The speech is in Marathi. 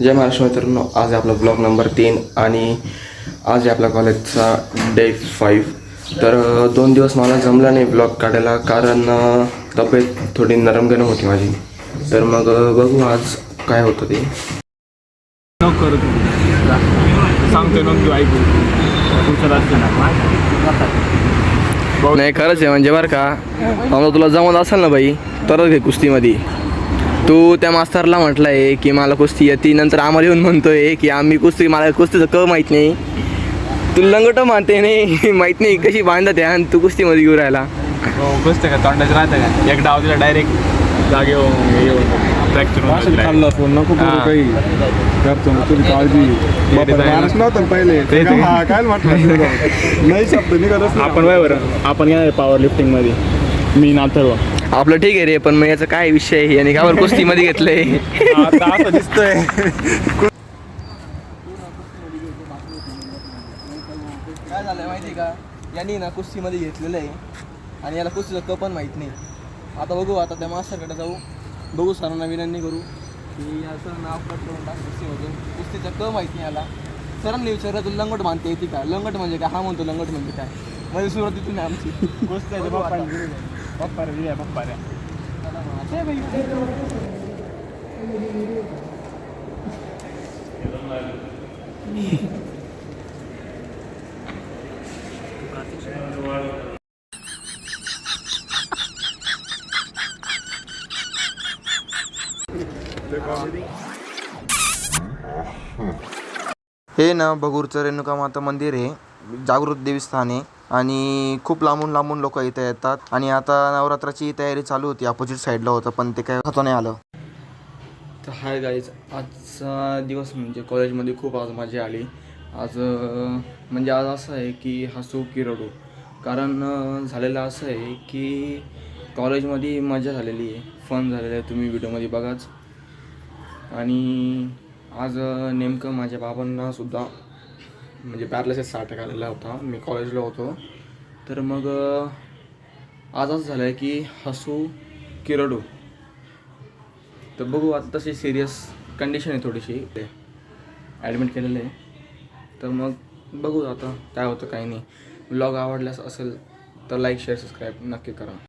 जय महाराष्ट्र मित्रांनो, आज आहे आपला ब्लॉग नंबर 3 आणि आज आहे आपल्या कॉलेजचा डे 5. तर 2 दिवस मला जमला नाही ब्लॉग काढायला, कारण तब्येत थोडी नरमगरम होती माझी. तर मग बघू आज काय होतं ते. नको सांगतो नको ऐकू नाही खरंच आहे म्हणजे बरं का, समजा तुला जमत असेल ना बाई तरच घे कुस्तीमध्ये. तू त्या मास्तरला म्हटलं आहे की मला कुस्ती येते, नंतर आम्हाला येऊन म्हणतोय की आम्ही कुस्ती, मला कुस्तीचं क माहीत नाही. तू लंगट मानते नाही माहीत नाही कशी बांधत आहे आणि तू कुस्तीमध्ये घेऊन राहिला. कुस्ती का तोंडाचं राहतं का, एक डाव दिला डायरेक्ट जागे फ्रॅक्चर खाल्ला फोन नको करू काही करतो ना तुझी काळजी. माणूस नव्हता पहिले काय म्हटलं नाही शब्द निघालच. आपण काय बरं आपण येणार पॉवर लिफ्टिंग मध्ये, मी नाथर्व. आपलं ठीक आहे रे, पण मग याचा काय विषय आहे आणि का बरं कुस्तीमध्ये घेतलंय. आता असं दिसतंय. काय झालंय माहिती का, यांनी ना कुस्तीमध्ये घेतलेलं आहे आणि याला कुस्तीचं क पण माहीत नाही. आता बघू, आता त्या मास्तरकडे जाऊ, बघू सरांना विनंती करू की याचं नाव कट करून टाक कुस्तीमधून. कुस्तीचं क माहीत नाही याला. सरांनी विचारलं तुला लंगट मानते येते का, लंगट म्हणजे काय, हा म्हणतो लंगट म्हणजे काय. म्हणजे सुरुवात तिथून आमची गोष्ट आहे पप्पा रे. हे ना भगूरचं रेणुका माता मंदिर आहे, जागृत देवस्थान आहे आणि खूप लांबून लांबून लोक इथे येतात. आणि आता नवरात्राची तयारी चालू होती, अपोजिट साईडला होतं पण ते काय हातो नाही आलं. तर हाय गाईज, आजचा दिवस म्हणजे कॉलेजमध्ये खूप आज मजा आली. आज म्हणजे आज असं आहे की हसू की रडू, कारण झालेलं असं आहे की कॉलेजमध्ये मजा झालेली आहे, फन झालेलं आहे, तुम्ही व्हिडिओमध्ये बघाच. आणि आज नेमकं माझ्या बाबांना सुद्धा म्हणजे पॅरालिसिस अटॅक आलेला होता, मी कॉलेजला होतो. तर मग आज असं झालं आहे की हसू की रडू. तर बघू, आता तशी सिरियस कंडिशन आहे थोडीशी, ॲडमिट केलेलं आहे. तर मग बघू आता काय होतं काही नाही. व्लॉग आवडल्यास असेल तर लाईक शेअर सबस्क्राईब नक्की करा.